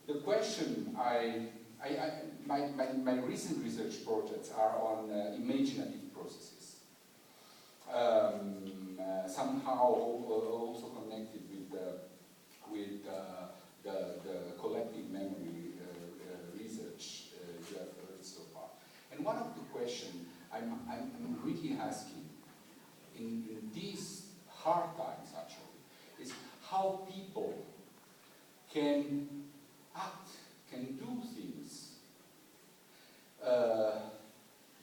the question my recent research projects are on imaginative processes. Somehow also connected with the collective memory research you have heard so far. And one of the questions I'm really asking in these hard times actually is how people can act, can do things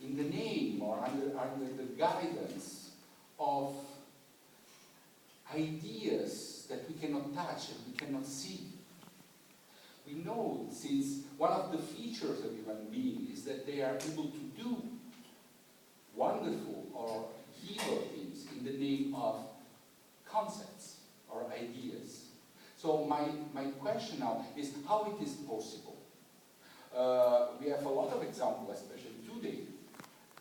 in the name or under the guidance of ideas that we cannot touch and we cannot see. We know since one of the features of human beings is that they are able to do wonderful or evil things in the name of concepts or ideas. So my question now is how it is possible. We have a lot of examples, especially today,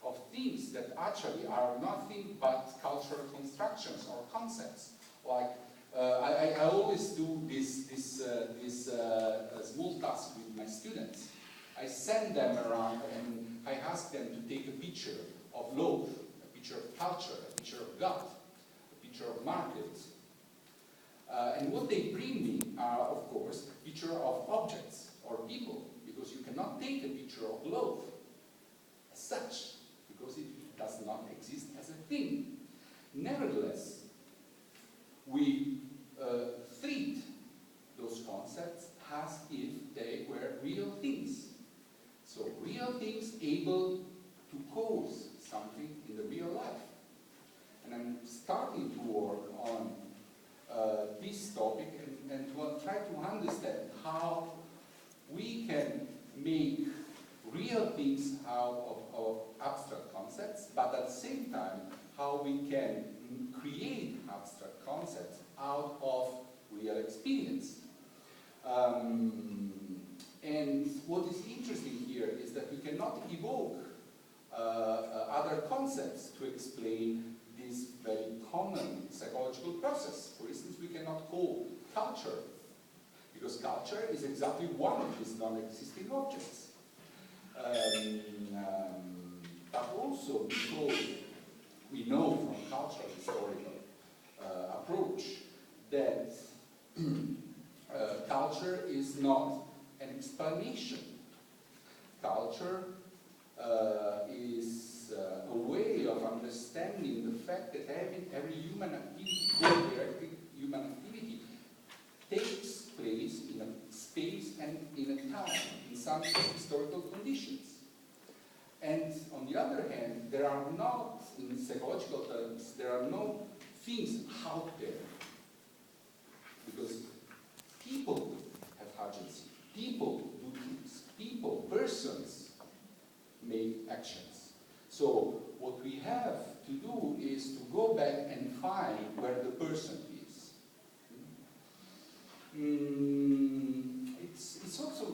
of things that actually are nothing but cultural constructions or concepts. Like I always do this small task with my students. I send them around and I ask them to take a picture of love, a picture of culture, a picture of God, a picture of markets. And what they bring me are, of course, picture of objects or people, because you cannot take a picture of love as such, because it does not exist as a thing. Nevertheless, we treat those concepts as if they were real things. So real things able to cause something in the real life. And I'm starting to work on this topic and to try to understand how we can make real things out of abstract concepts, but at the same time how we can create abstract concepts out of real experience. And what is interesting here is that we cannot evoke other concepts to explain this very common psychological process. For instance, we cannot call culture, because culture is exactly one of these non-existing objects. But also because we know from cultural historical approach that culture is not an explanation. Culture is a way of understanding the fact that every human activity, human activity, takes place in a space and in a time, in some historical conditions. And on the other hand, there are not, in psychological terms, there are no things out there. Because people have agency, people do things, people, persons make actions. So what we have to do is to go back and find where the person is. It's also,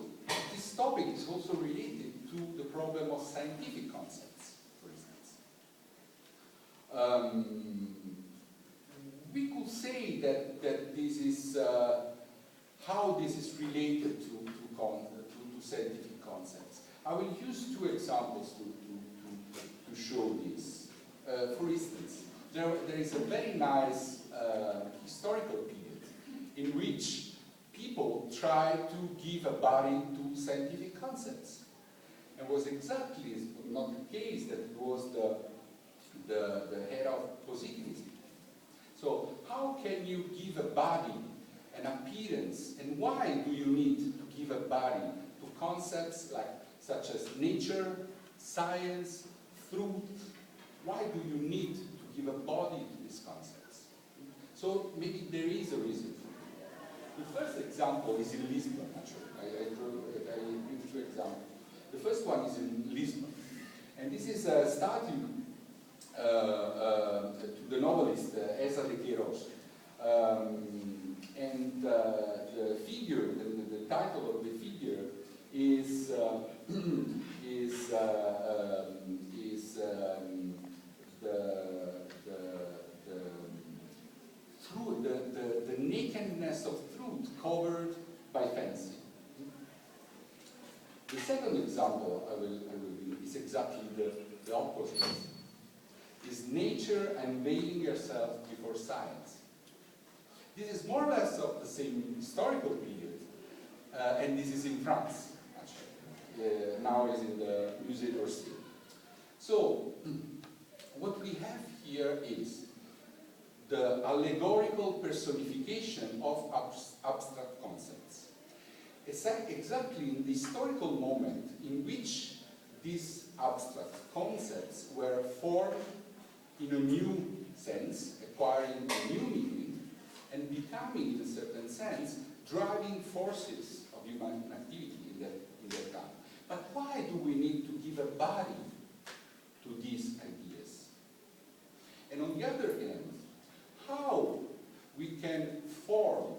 this topic is also related to the problem of scientific concepts, for instance. We could say that this is how this is related to scientific concepts. I will use two examples to show this. For instance, there is a very nice historical period in which people try to give a body to scientific concepts. And was exactly not the case that it was the head of positivism. So how can you give a body an appearance, and why do you need to give a body to concepts such as nature, science, truth? Why do you need to give a body to these concepts? So maybe there is a reason for it. The first example is in Lisbon, actually. I give two examples. The first one is in Lisbon. And this is a statue to the novelist Esa de Queiroz. And the figure, the title of the figure is the nakedness of truth covered by fancy. second example I will give is exactly the opposite. Is nature unveiling herself before science. This is more or less of the same historical period, and this is in France, actually. Now is in the Musée d'Orsay. So, what we have here is the allegorical personification of abstract concepts. Exactly in the historical moment in which these abstract concepts were formed in a new sense, acquiring a new meaning, and becoming, in a certain sense, driving forces of human activity in that time. But why do we need to give a body to these ideas? And on the other hand, how we can form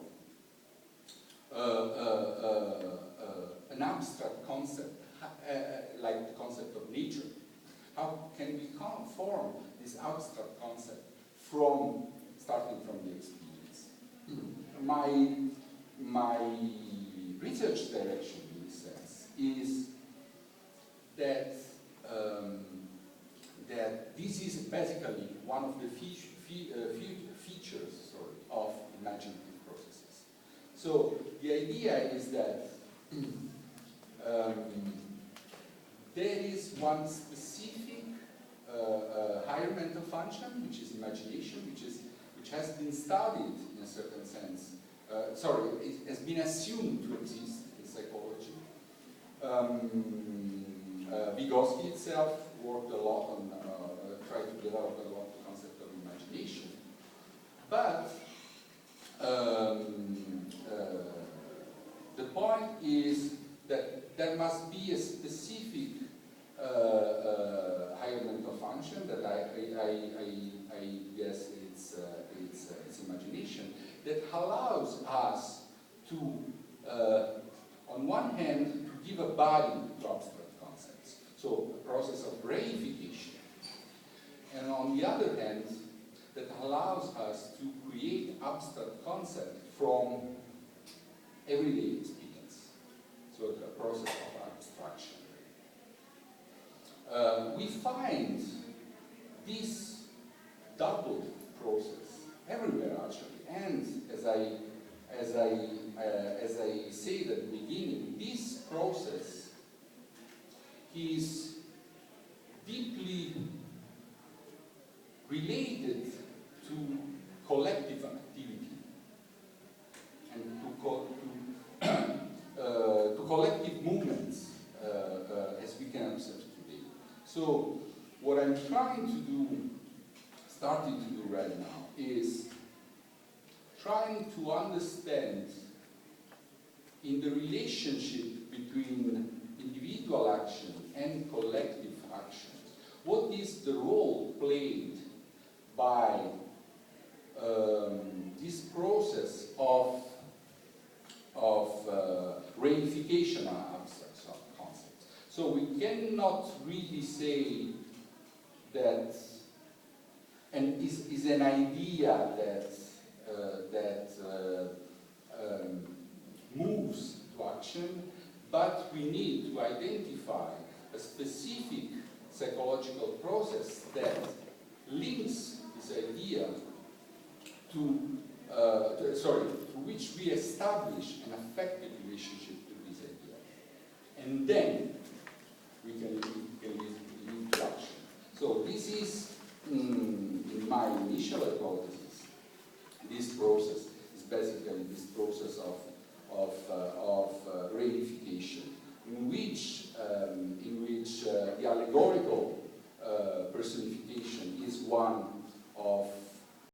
an abstract concept, like the concept of nature. How can we form this abstract concept starting from the experience? My research direction in this sense is that that this is basically one of the features of imaginative processes. So the idea is that there is one specific higher mental function, which is imagination, which has been studied in a certain sense. It has been assumed to exist in psychology. Vygotsky itself worked a lot on, tried to develop a lot the concept of imagination. But the point is that there must be a specific higher mental function that I guess it's imagination that allows us to, on one hand, to give a body to abstract concepts, so a process of reification, and on the other hand, that allows us to create abstract concepts from everyday experience, so a process of abstraction. We find this double process everywhere actually, and as I said at the beginning, this process is deeply related to collective activity and to collective movements, as we can observe today. So what I'm starting to do right now, is trying to understand in the relationship between individual action and collective action, what is the role played by this process of reification of abstract concepts. So we cannot really say that, and is an idea that moves to action, but we need to identify a specific psychological process that links this idea to which we establish an affective relationship to this idea. And then we can lead to action. So this is, in my initial hypothesis,